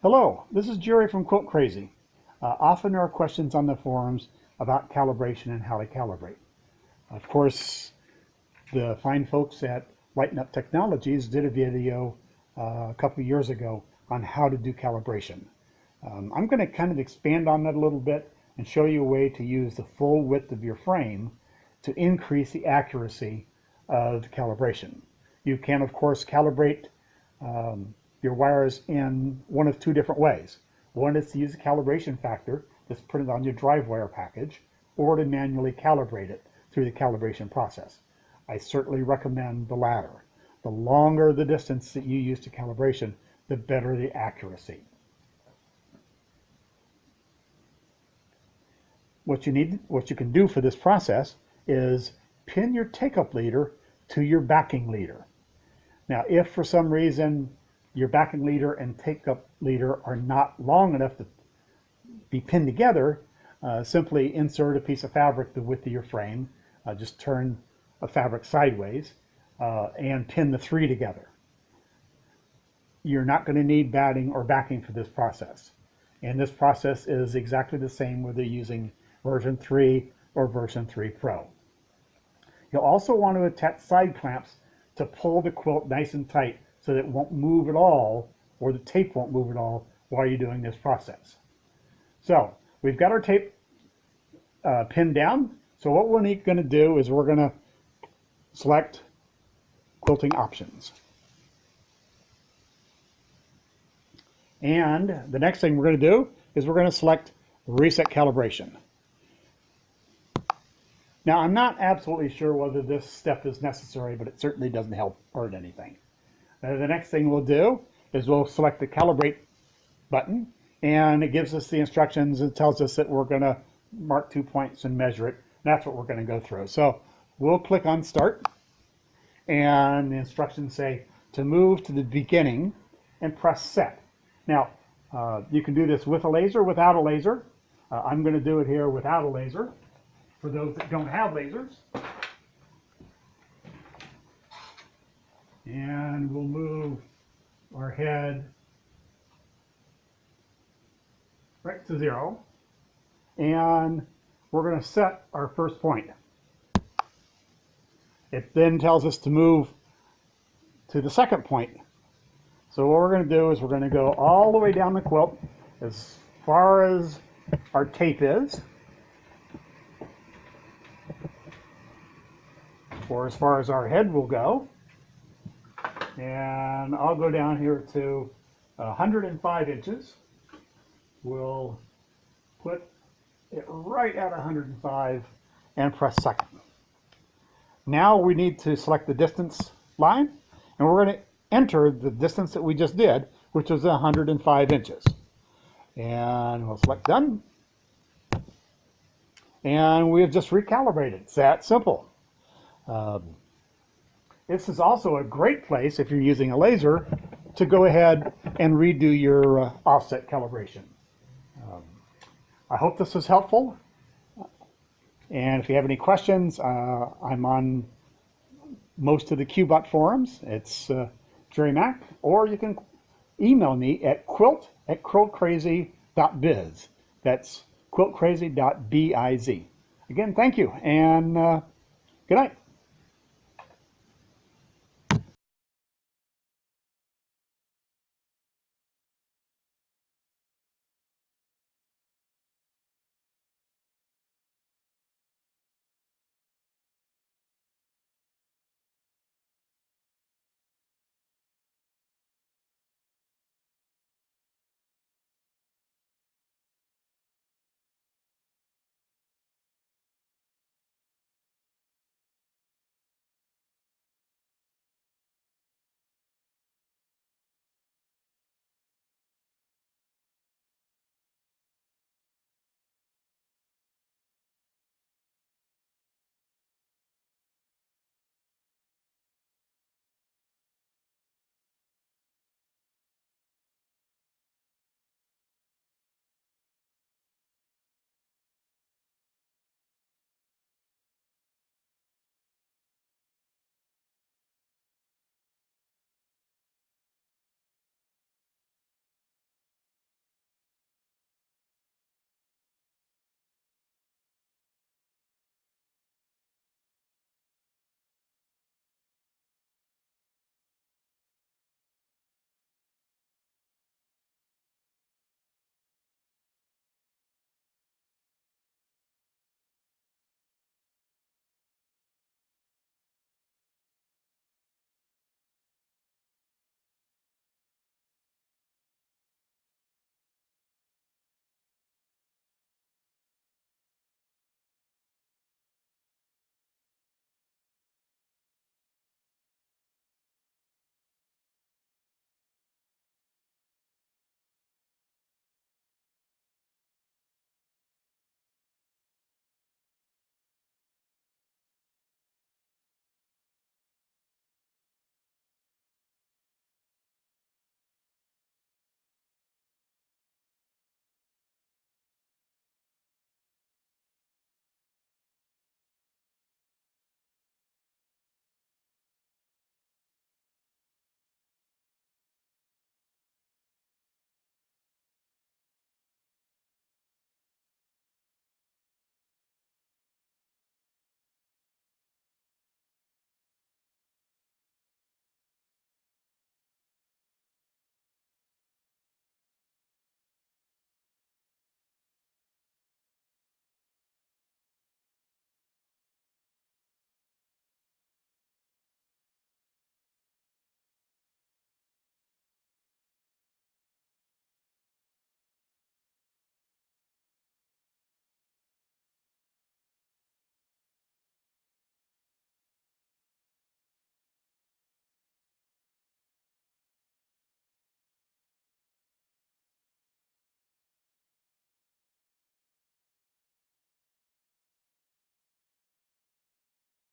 Hello, this is Jerry from Quilt Crazy. Often there are questions on the forums about calibration and how to calibrate. Of course, the fine folks at Lighten Up Technologies did a video a couple of years ago on how to do calibration. I'm going to kind of expand on that a little bit and show you a way to use the full width of your frame to increase the accuracy of the calibration. You can, of course, calibrate your wires in one of two different ways. One is to use a calibration factor that's printed on your drive wire package, or to manually calibrate it through the calibration process. I certainly recommend the latter. The longer the distance that you use to calibration, the better the accuracy. What you can do for this process is pin your take-up leader to your backing leader. Now, if for some reason your backing leader and take-up leader are not long enough to be pinned together, simply insert a piece of fabric the width of your frame, just turn a fabric sideways, and pin the three together. You're not going to need batting or backing for this process. And this process is exactly the same whether you're using version 3 or version 3 Pro. You'll also want to attach side clamps to pull the quilt nice and tight so that it won't move at all, or the tape won't move at all while you're doing this process. So we've got our tape pinned down. So what we're going to do is we're going to select quilting options. And the next thing we're going to do is we're going to select reset calibration. Now, I'm not absolutely sure whether this step is necessary, but it certainly doesn't help hurt anything. The next thing we'll do is we'll select the calibrate button, and it gives us the instructions and tells us that we're going to mark 2 points and measure it. That's what we're going to go through. So we'll click on start, and the instructions say to move to the beginning and press set. Now, you can do this with a laser, without a laser. I'm going to do it here without a laser for those that don't have lasers. And we'll move our head right to 0. And we're going to set our first point. It then tells us to move to the second point. So what we're going to do is we're going to go all the way down the quilt as far as our tape is, or as far as our head will go. And I'll go down here to 105 inches. We'll put it right at 105 and press second. Now we need to select the distance line, and we're going to enter the distance that we just did, which was 105 inches. And we'll select done. And we have just recalibrated. It's that simple. This is also a great place, if you're using a laser, to go ahead and redo your offset calibration. I hope this was helpful. And if you have any questions, I'm on most of the QBOT forums. It's Jerry Mack, or you can email me at quilt@quiltcrazy.biz. That's quiltcrazy.biz. Again, thank you, and good night.